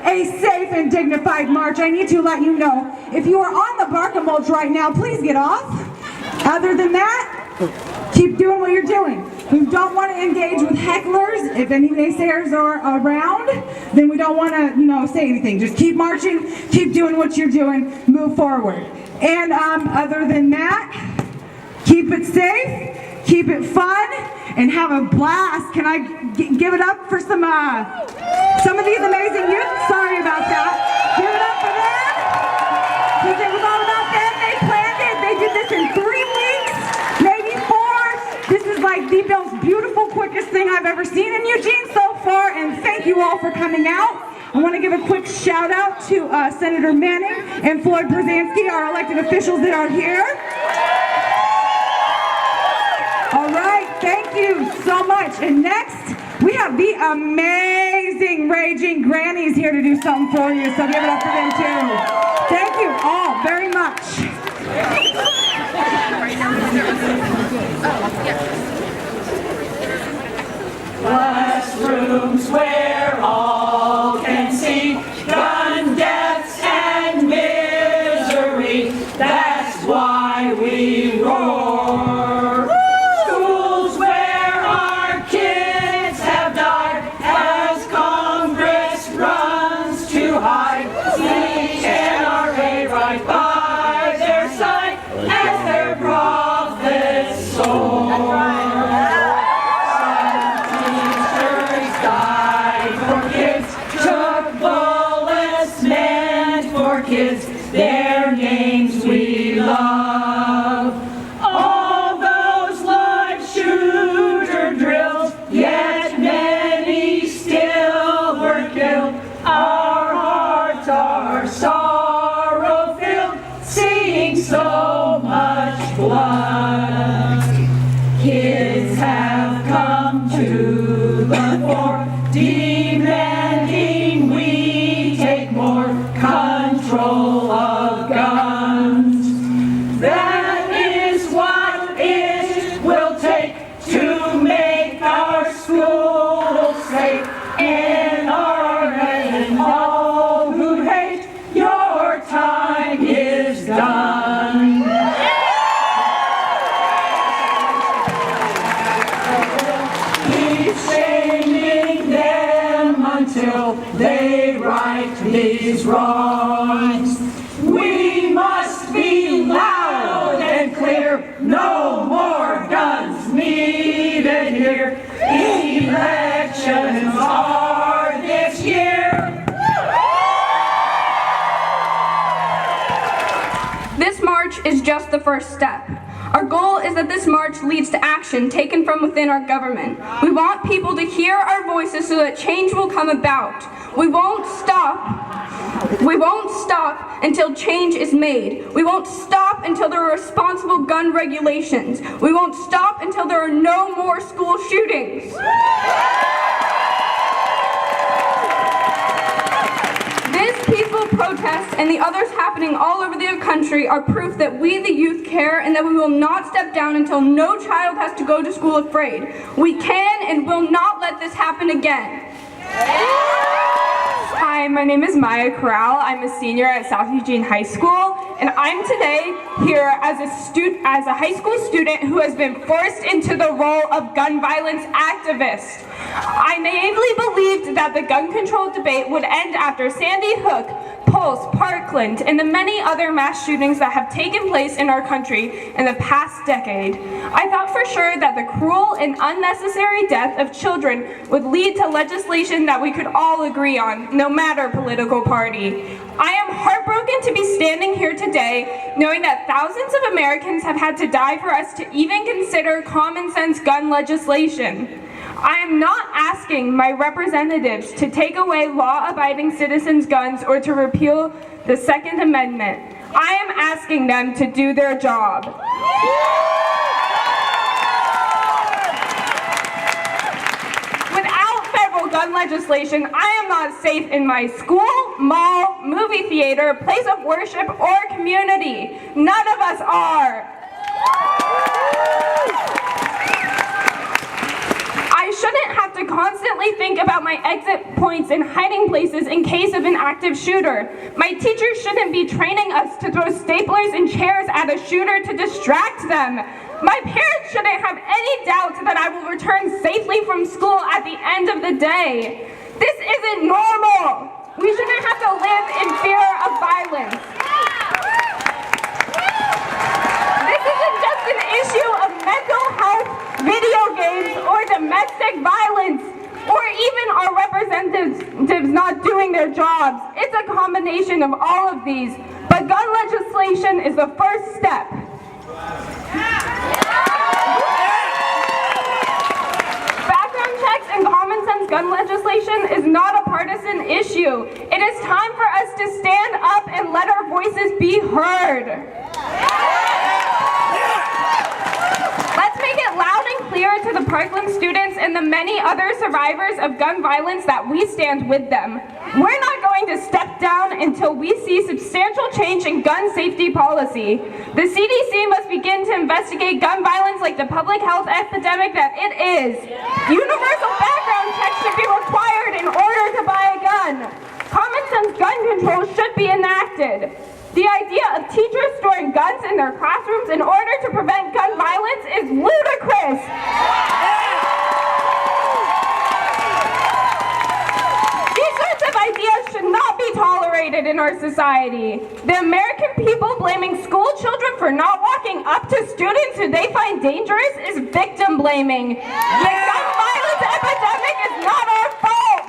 a safe and dignified march. I need to let you know, if you are on the Barker mulch right now, please get off. Other than that, keep doing what you're doing. We don't want to engage with hecklers. If any naysayers are around, then we don't want to, say anything. Just keep marching, keep doing what you're doing, move forward. And other than that, keep it safe, keep it fun, and have a blast. Can I give it up for some of these amazing youth? Sorry about that. Give it up for them. Because it was all about them. They planned it. They did this in 3 weeks, maybe 4. This is like the most beautiful, quickest thing I've ever seen in Eugene so far. And thank you all for coming out. I want to give a quick shout out to Senator Manning and Floyd Brzezinski, our elected officials that are here. All right, thank you so much. And next, we have the amazing Raging Grannies here to do something for you, so give it up for them too. Thank you all very much. Classrooms where all can see gun deaths and misery, that's why we roar. Schools where our kids have died as Congress runs to hide, the NRA right by their side as their prophets soar. Kids, their names we love. All those live shooter drills, yet many still were killed. Our hearts are sorrow-filled, seeing so much blood. Kids have come to the fore, demanding we take more control of guns. That is what it will take to make our schools safe. NRA and all who hate, your time is done. Keep shaming them until they right these wrongs. We must be loud and clear. No more guns needed here. Elections are this year. This march is just the first step. Our goal is that this march leads to action taken from within our government. We want people to hear our voices so that change will come about. We won't stop until change is made. We won't stop until there are responsible gun regulations. We won't stop until there are no more school shootings. This peaceful protest and the others happening all over the country are proof that we, the youth, care and that we will not step down until no child has to go to school afraid. We can and will not let this happen again. Hi, my name is Maya Corral. I'm a senior at South Eugene High School, and I'm today here as a high school student who has been forced into the role of gun violence activist. I naively believed that the gun control debate would end after Sandy Hook, Pulse, Parkland, and the many other mass shootings that have taken place in our country in the past decade. I thought for sure that the cruel and unnecessary death of children would lead to legislation that we could all agree on, no matter political party. I am heartbroken to be standing here today knowing that thousands of Americans have had to die for us to even consider common sense gun legislation. I am not asking my representatives to take away law-abiding citizens' guns or to repeal the Second Amendment. I am asking them to do their job. Without federal gun legislation, I am not safe in my school, mall, movie theater, place of worship, or community. None of us are. I shouldn't have to constantly think about my exit points and hiding places in case of an active shooter. My teachers shouldn't be training us to throw staplers and chairs at a shooter to distract them. My parents shouldn't have any doubt that I will return safely from school at the end of the day. This isn't normal. We shouldn't have to live in fear of violence. This isn't just an issue of mental health, video games, or domestic violence, or even our representatives not doing their jobs. It's a combination of all of these, but gun legislation is the first step. Background checks and common sense gun legislation is not a partisan issue. It is time for us to stand up and let our voices be heard. Let's make it loud and clear to the Parkland students and the many other survivors of gun violence that we stand with them. We're not going to step down until we see substantial change in gun safety policy. The CDC must begin to investigate gun violence like the public health epidemic that it is. Universal background checks should be required in order to buy a gun. Common sense gun control should be enacted. The idea of teachers storing guns in their classrooms in order to prevent gun violence is ludicrous. These sorts of ideas should not be tolerated in our society. The American people blaming school children for not walking up to students who they find dangerous is victim blaming. The gun violence epidemic is not our fault.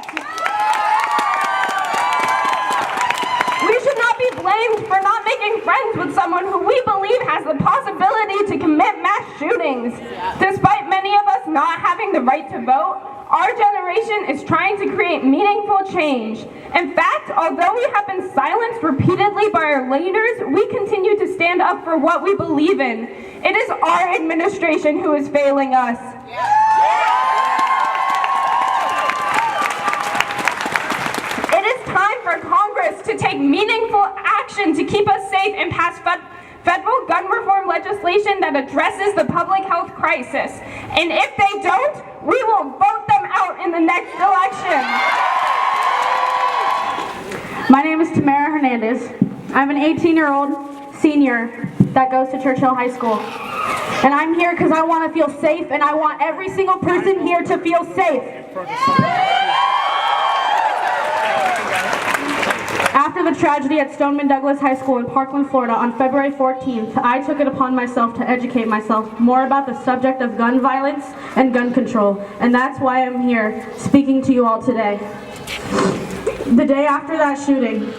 We should not be blamed for not making friends with someone who we believe has the possibility to commit mass shootings. Despite many of us not having the right to vote, our generation is trying to create meaningful change. In fact, although we have been silenced repeatedly by our leaders, we continue to stand up for what we believe in. It is our administration who is failing us. It is time for Congress to take meaningful action to keep us safe and pass federal gun reform legislation that addresses the public health crisis. And if they don't, we will vote them out in the next election. My name is Tamara Hernandez. I'm an 18-year-old senior that goes to Churchill High School. And I'm here because I want to feel safe, and I want every single person here to feel safe. After the tragedy at Stoneman Douglas High School in Parkland, Florida on February 14th, I took it upon myself to educate myself more about the subject of gun violence and gun control, and that's why I'm here speaking to you all today. The day after that shooting,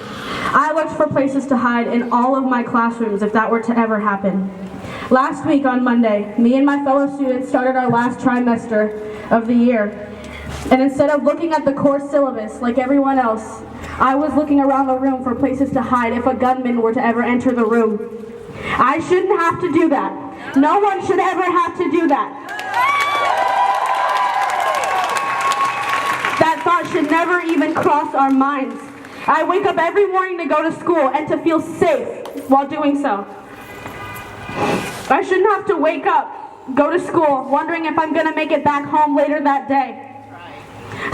I looked for places to hide in all of my classrooms if that were to ever happen. Last week on Monday, me and my fellow students started our last trimester of the year, and instead of looking at the core syllabus like everyone else, I was looking around the room for places to hide if a gunman were to ever enter the room. I shouldn't have to do that. No one should ever have to do that. That thought should never even cross our minds. I wake up every morning to go to school and to feel safe while doing so. I shouldn't have to wake up, go to school, wondering if I'm going to make it back home later that day.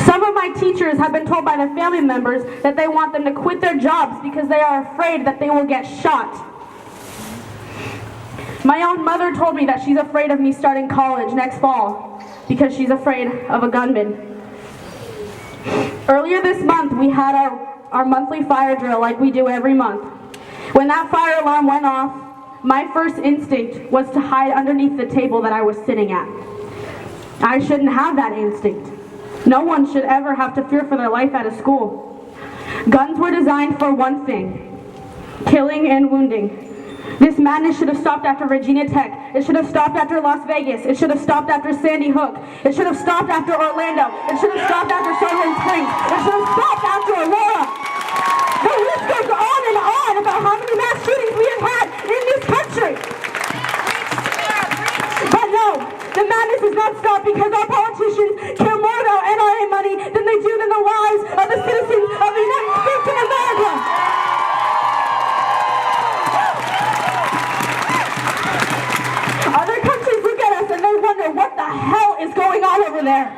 Some of my teachers have been told by their family members that they want them to quit their jobs because they are afraid that they will get shot. My own mother told me that she's afraid of me starting college next fall because she's afraid of a gunman. Earlier this month, we had our monthly fire drill like we do every month. When that fire alarm went off, my first instinct was to hide underneath the table that I was sitting at. I shouldn't have that instinct. No one should ever have to fear for their life at a school. Guns were designed for one thing: killing and wounding. This madness should have stopped after Virginia Tech. It should have stopped after Las Vegas. It should have stopped after Sandy Hook. It should have stopped after Orlando. It should have stopped after Sutherland Springs. It should have stopped after Aurora. The list goes on and on about how many mass shootings we have had in this country. But no, the madness has not stopped because our politicians care more about NRA money than they do than the lives of the citizens of the United States of America. Other countries look at us and they wonder what the hell is going on over there.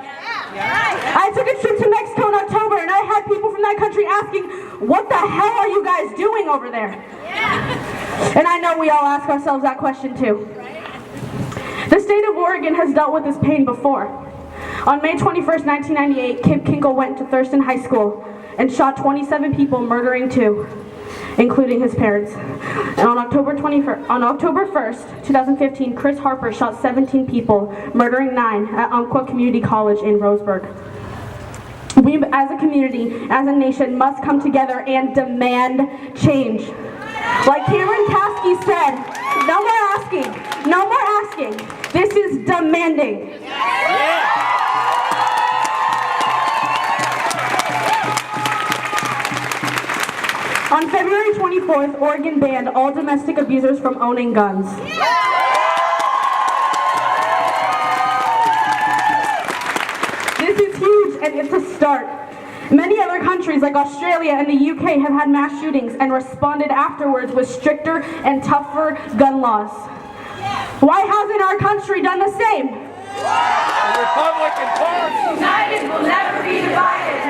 I took a trip to Mexico in October and I had people from that country asking, what the hell are you guys doing over there? And I know we all ask ourselves that question too. The state of Oregon has dealt with this pain before. On May 21st, 1998, Kip Kinkle went to Thurston High School and shot 27 people, murdering 2, including his parents. And on October 1st, 2015, Chris Harper shot 17 people, murdering 9 at Umpqua Community College in Roseburg. We, as a community, as a nation, must come together and demand change. Like Cameron Kasky said, no more asking, no more asking. This is demanding. On February 24th, Oregon banned all domestic abusers from owning guns. This is huge, and it's a start. Many other countries like Australia and the UK have had mass shootings and responded afterwards with stricter and tougher gun laws. Why hasn't our country done the same? The Republican Party. United will never be divided.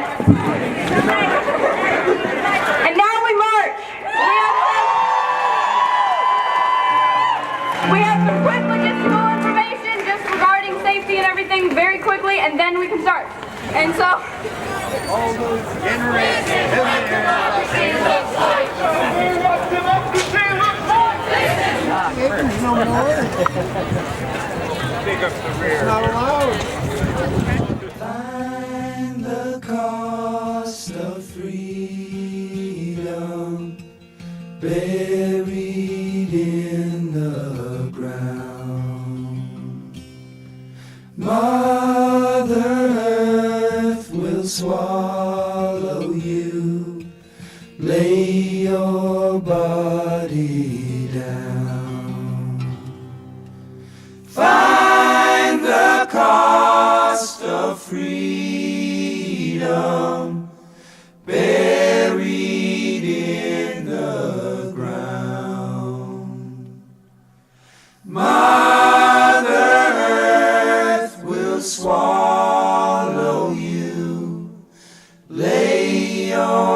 And now we march. We have some quick logistical information just regarding safety and everything very quickly, and then we can start. And so, All those generations. Pick up the rear. Not allowed. Find the cost of freedom buried in the ground. Mother Earth will swallow you. Lay your body down. Find the cost of freedom buried in the ground. Mother Earth will swallow you. Lay your